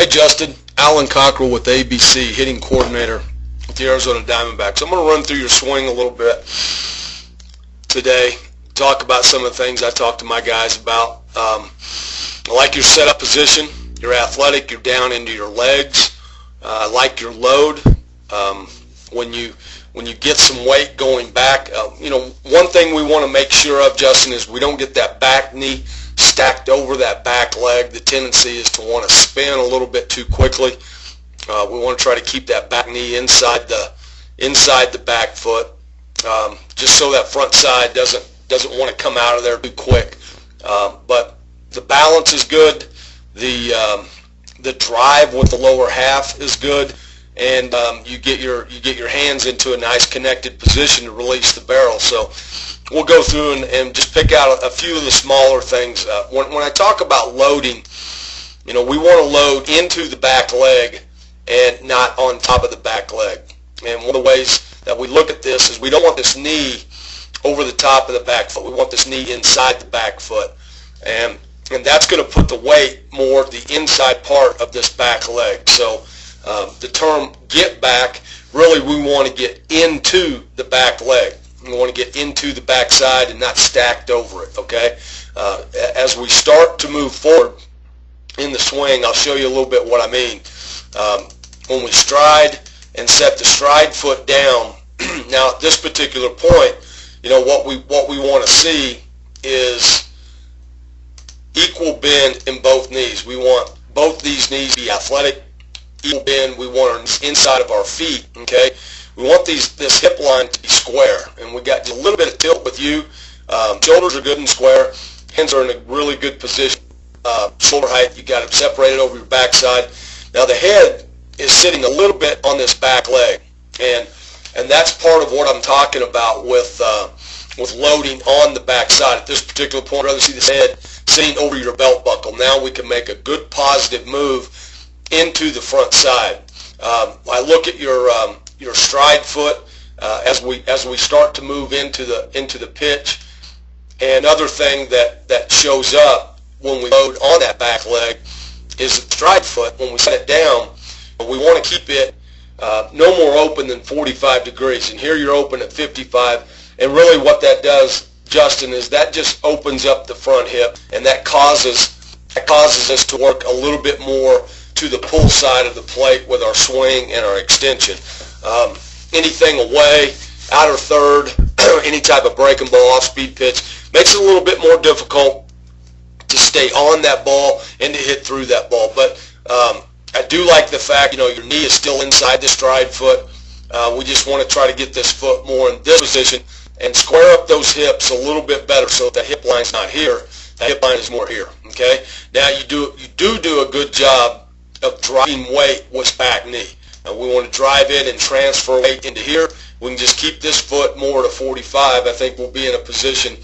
Justin, Alan Cockrell with ABC, hitting coordinator with the Arizona Diamondbacks. I'm going to run through your swing a little bit today, talk about some of the things I talk to my guys about. I like your setup position. You're athletic. You're down into your legs. I like your load. When you get some weight going back, one thing we want to make sure of, Justin, is we don't get that back knee stacked over that back leg. The tendency is to want to spin a little bit too quickly. We want to try to keep that back knee inside the back foot, just so that front side doesn't want to come out of there too quick. But the balance is good. The drive with the lower half is good, and you get your hands into a nice connected position to release the barrel. So we'll go through and just pick out a few of the smaller things. When I talk about loading, we want to load into the back leg and not on top of the back leg. And one of the ways that we look at this is we don't want this knee over the top of the back foot. We want this knee inside the back foot. And that's going to put the weight more the inside part of this back leg. So the term get back, really we want to get into the back leg. We want to get into the back side and not stacked over it, okay? As we start to move forward in the swing, I'll show you a little bit what I mean. When we stride and set the stride foot down, now at this particular point, what we want to see is equal bend in both knees. We want both these knees to be athletic, equal bend. We want our inside of our feet, okay? We want this hip line to be square, and we got a little bit of tilt with you. Shoulders are good and square. Hands are in a really good position. Shoulder height, you got them separated over your backside. Now the head is sitting a little bit on this back leg, and that's part of what I'm talking about with loading on the backside. At this particular point, I'd rather see this head sitting over your belt buckle. Now we can make a good positive move into the front side. I look at your stride foot as we start to move into the pitch. And another thing that shows up when we load on that back leg is the stride foot. When we set it down, we want to keep it no more open than 45 degrees. And here you're open at 55. And really what that does, Justin, is that just opens up the front hip, and that causes us to work a little bit more to the pull side of the plate with our swing and our extension. Anything away, outer third, any type of breaking ball, off-speed pitch, makes it a little bit more difficult to stay on that ball and to hit through that ball. But I do like the fact, your knee is still inside the stride foot. We just want to try to get this foot more in this position and square up those hips a little bit better so that the hip line's not here. The hip line is more here, okay? Now you do a good job of driving weight with back knee. We want to drive it and transfer weight into here. We can just keep this foot more to 45. I think we'll be in a position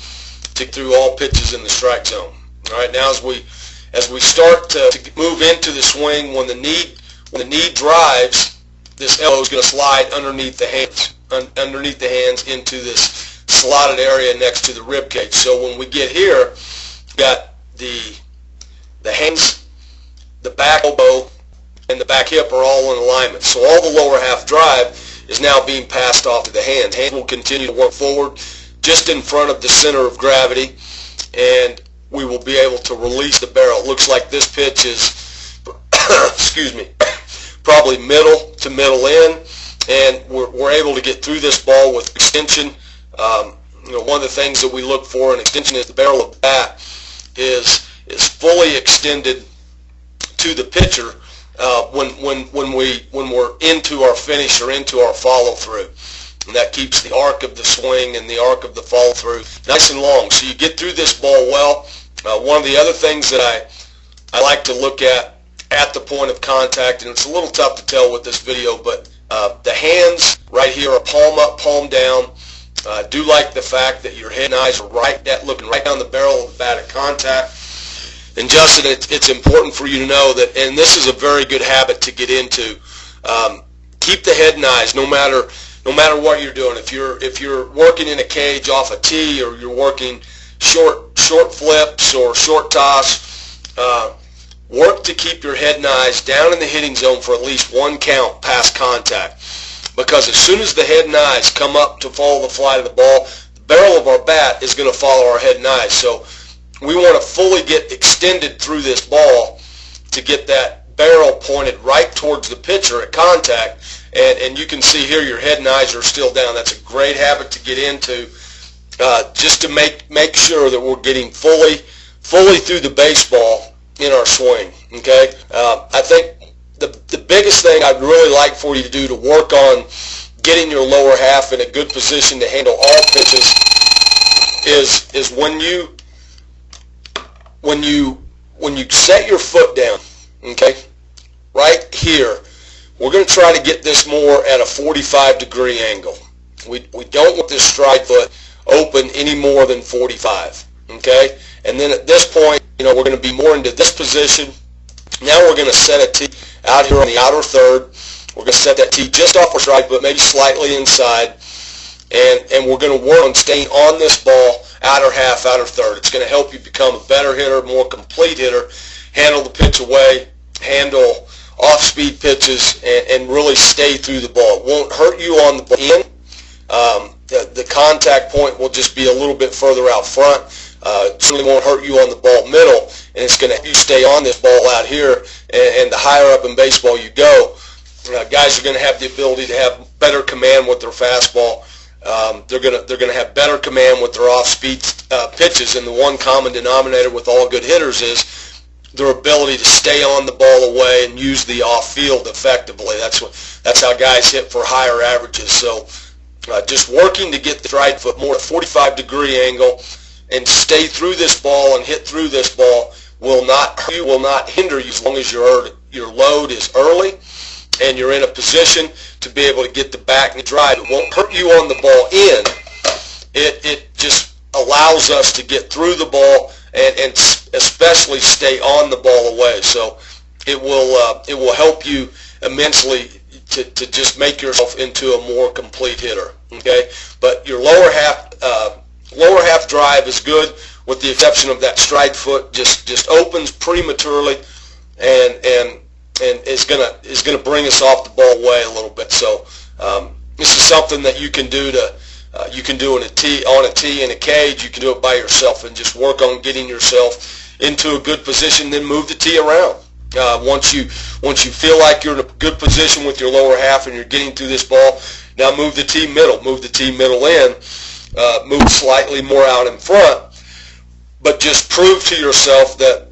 to get through all pitches in the strike zone. All right, now as we start to move into the swing, when the knee drives, this elbow is going to slide underneath the hands into this slotted area next to the rib cage. So when we get here, we got the hands, the back elbow, and the back hip are all in alignment. So all the lower half drive is now being passed off to the hand. Hand will continue to work forward just in front of the center of gravity, and we will be able to release the barrel. It looks like this pitch is, excuse me, probably middle to middle in, and we're able to get through this ball with extension. One of the things that we look for in extension is the barrel of the bat is fully extended to the pitcher when we're into our finish or into our follow through, and that keeps the arc of the swing and the arc of the follow through nice and long. So you get through this ball well. One of the other things that I like to look at the point of contact, and it's a little tough to tell with this video, but the hands right here are palm up, palm down. I do like the fact that your head and eyes are looking right down the barrel of the bat at contact. And Justin, it's important for you to know that, and this is a very good habit to get into. Keep the head and eyes, no matter what you're doing. If you're working in a cage off a tee, or you're working short flips or short toss, work to keep your head and eyes down in the hitting zone for at least one count past contact. Because as soon as the head and eyes come up to follow the flight of the ball, the barrel of our bat is going to follow our head and eyes. So we want to fully get extended through this ball to get that barrel pointed right towards the pitcher at contact. And you can see here your head and eyes are still down. That's a great habit to get into, just to make sure that we're getting fully through the baseball in our swing. Okay, I think the biggest thing I'd really like for you to do to work on getting your lower half in a good position to handle all pitches is when you set your foot down, okay, right here, we're going to try to get this more at a 45-degree angle. We don't want this stride foot open any more than 45, okay? And then at this point, we're going to be more into this position. Now we're going to set a tee out here on the outer third. We're going to set that tee just off our strike foot, maybe slightly inside, and we're going to work on staying on this ball, outer half, outer third. It's going to help you become a better hitter, more complete hitter, handle the pitch away, handle off-speed pitches, and really stay through the ball. It won't hurt you on the end. The contact point will just be a little bit further out front. It certainly won't hurt you on the ball middle, and it's going to help you stay on this ball out here. And the higher up in baseball you go, guys are going to have the ability to have better command with their fastball. They're going to have better command with their off-speed pitches, and the one common denominator with all good hitters is their ability to stay on the ball away and use the off-field effectively. That's how guys hit for higher averages. So just working to get the stride foot more at 45-degree angle and stay through this ball and hit through this ball will not hinder you as long as your load is early and you're in a position to be able to get the back and drive. It won't hurt you on the ball in. It just allows us to get through the ball and especially stay on the ball away. So it will help you immensely to just make yourself into a more complete hitter. Okay, but your lower half drive is good, with the exception of that stride foot just opens prematurely and is gonna bring us off the ball away a little bit. So this is something that you can do you can do on a tee in a cage. You can do it by yourself and just work on getting yourself into a good position. Then move the tee around. Once you feel like you're in a good position with your lower half and you're getting through this ball, now move the tee middle. Move the tee middle in. Move slightly more out in front. But just prove to yourself that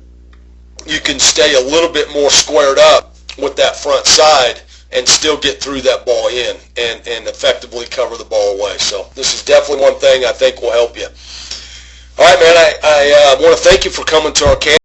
you can stay a little bit more squared up with that front side and still get through that ball in and effectively cover the ball away. So this is definitely one thing I think will help you. All right, man, I want to thank you for coming to our camp.